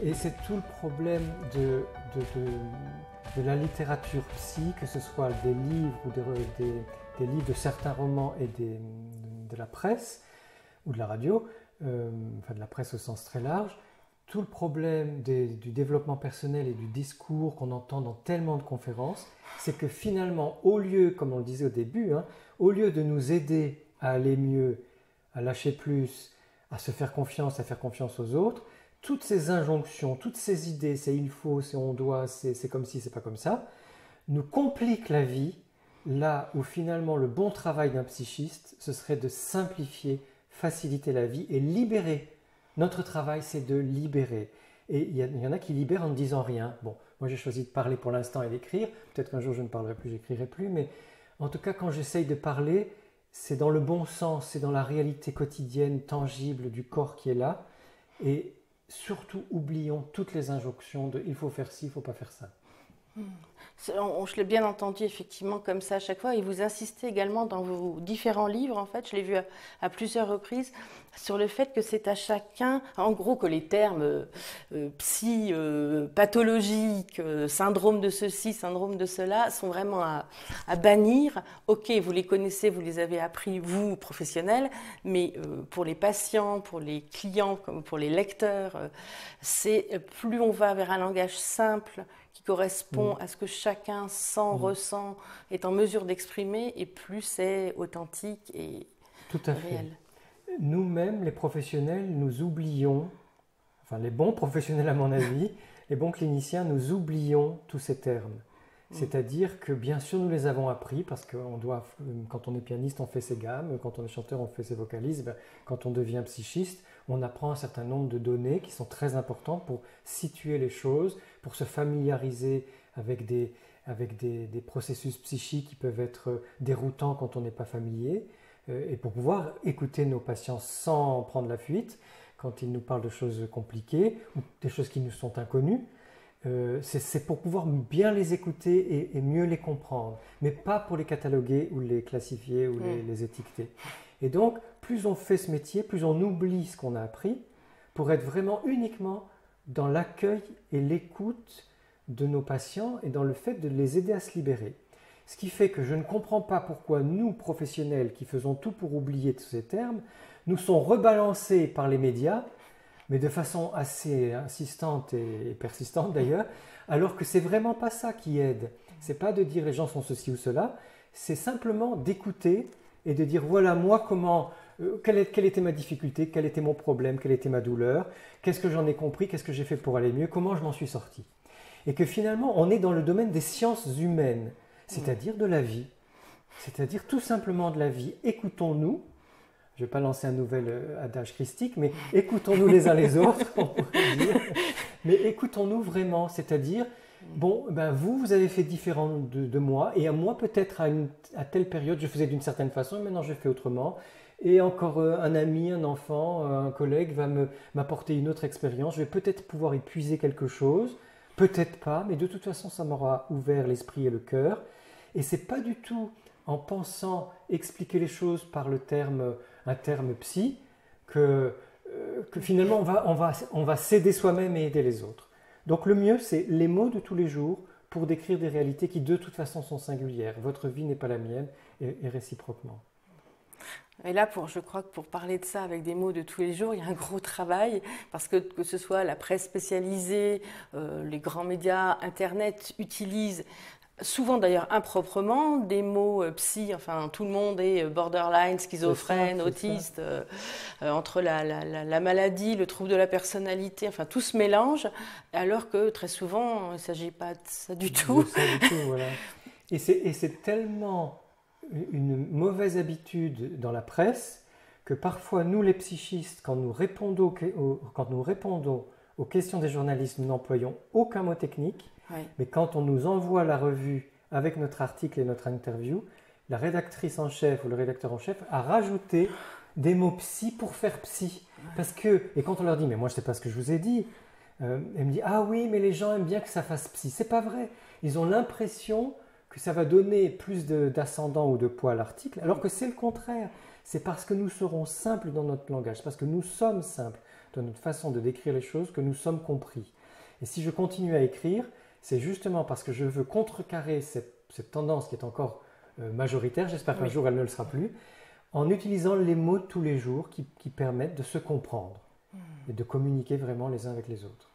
Et c'est tout le problème de la littérature psy, que ce soit des livres ou des livres de certains romans et de la presse ou de la radio, enfin de la presse au sens très large. Tout le problème du développement personnel et du discours qu'on entend dans tellement de conférences, c'est que finalement, au lieu, comme on le disait au début, au lieu de nous aider à aller mieux, à lâcher plus, à se faire confiance, à faire confiance aux autres, toutes ces injonctions, toutes ces idées, c'est il faut, c'est on doit, c'est comme si, c'est pas comme ça, nous compliquent la vie, là où finalement le bon travail d'un psychiste, ce serait de simplifier, faciliter la vie et libérer. Notre travail, c'est de libérer. Et il y en a qui libèrent en ne disant rien. Bon, moi j'ai choisi de parler pour l'instant et d'écrire. Peut-être qu'un jour je ne parlerai plus, j'écrirai plus. Mais en tout cas, quand j'essaye de parler, c'est dans le bon sens, c'est dans la réalité quotidienne, tangible du corps qui est là. Et surtout, oublions toutes les injonctions de il faut faire ci, il ne faut pas faire ça. Je l'ai bien entendu effectivement comme ça à chaque fois, et vous insistez également dans vos différents livres, en fait, je l'ai vu à plusieurs reprises, sur le fait que c'est à chacun, en gros que les termes psy, pathologique, syndrome de ceci, syndrome de cela, sont vraiment à bannir. Ok, vous les connaissez, vous les avez appris, vous, professionnels, mais pour les patients, pour les clients, comme pour les lecteurs, c'est plus on va vers un langage simple, qui correspond à ce que chacun sent, ressent, est en mesure d'exprimer, et plus c'est authentique et tout à réel. Fait. Nous-mêmes, les professionnels, nous oublions, enfin les bons professionnels à mon avis, les bons cliniciens, nous oublions tous ces termes. C'est-à-dire que bien sûr nous les avons appris parce que quand on est pianiste on fait ses gammes, quand on est chanteur on fait ses vocalises, quand on devient psychiste on apprend un certain nombre de données qui sont très importantes pour situer les choses, pour se familiariser avec des processus psychiques qui peuvent être déroutants quand on n'est pas familier, et pour pouvoir écouter nos patients sans prendre la fuite quand ils nous parlent de choses compliquées ou des choses qui nous sont inconnues. C'est pour pouvoir bien les écouter et mieux les comprendre, mais pas pour les cataloguer ou les classifier ou les étiqueter. Et donc, plus on fait ce métier, plus on oublie ce qu'on a appris pour être vraiment uniquement dans l'accueil et l'écoute de nos patients et dans le fait de les aider à se libérer. Ce qui fait que je ne comprends pas pourquoi nous, professionnels, qui faisons tout pour oublier tous ces termes, nous sont rebalancés par les médias, mais de façon assez insistante et persistante d'ailleurs, alors que c'est vraiment pas ça qui aide. C'est pas de dire les gens sont ceci ou cela, c'est simplement d'écouter et de dire voilà moi comment, quelle était ma difficulté, quel était mon problème, quelle était ma douleur, qu'est-ce que j'en ai compris, qu'est-ce que j'ai fait pour aller mieux, comment je m'en suis sorti. Et que finalement on est dans le domaine des sciences humaines, c'est-à-dire de la vie, c'est-à-dire tout simplement de la vie. Écoutons-nous. Je ne vais pas lancer un nouvel adage christique, mais écoutons-nous les uns les autres, on pourrait dire. Mais écoutons-nous vraiment, c'est-à-dire, bon, vous avez fait différent de moi, et à moi peut-être à telle période je faisais d'une certaine façon, et maintenant je fais autrement. Et encore un ami, un enfant, un collègue va m'apporter une autre expérience, je vais peut-être pouvoir y puiser quelque chose, peut-être pas, mais de toute façon ça m'aura ouvert l'esprit et le cœur. Et ce n'est pas du tout en pensant expliquer les choses par un terme psy, que finalement on va s'aider soi-même et aider les autres. Donc le mieux, c'est les mots de tous les jours pour décrire des réalités qui de toute façon sont singulières. Votre vie n'est pas la mienne et réciproquement. Et là, je crois que pour parler de ça avec des mots de tous les jours, il y a un gros travail, parce que ce soit la presse spécialisée, les grands médias, Internet utilisent souvent d'ailleurs improprement des mots psy, enfin tout le monde est borderline, schizophrène, autiste, entre la maladie, le trouble de la personnalité, enfin tout se mélange, alors que très souvent il ne s'agit pas de ça du tout. Ça du tout, voilà. Et c'est tellement une mauvaise habitude dans la presse que parfois nous les psychistes, quand nous répondons aux questions des journalistes, nous n'employons aucun mot technique. Oui. Mais quand on nous envoie la revue avec notre article et notre interview, la rédactrice en chef ou le rédacteur en chef a rajouté des mots psy pour faire psy. Et quand on leur dit « mais moi je ne sais pas ce que je vous ai dit », elle me dit « ah oui, mais les gens aiment bien que ça fasse psy ». C'est pas vrai. Ils ont l'impression que ça va donner plus d'ascendant ou de poids à l'article, alors que c'est le contraire. C'est parce que nous serons simples dans notre langage, parce que nous sommes simples dans notre façon de décrire les choses que nous sommes compris. Et si je continue à écrire, c'est justement parce que je veux contrecarrer cette tendance qui est encore majoritaire, j'espère qu'un jour elle ne le sera plus, en utilisant les mots de tous les jours qui permettent de se comprendre et de communiquer vraiment les uns avec les autres.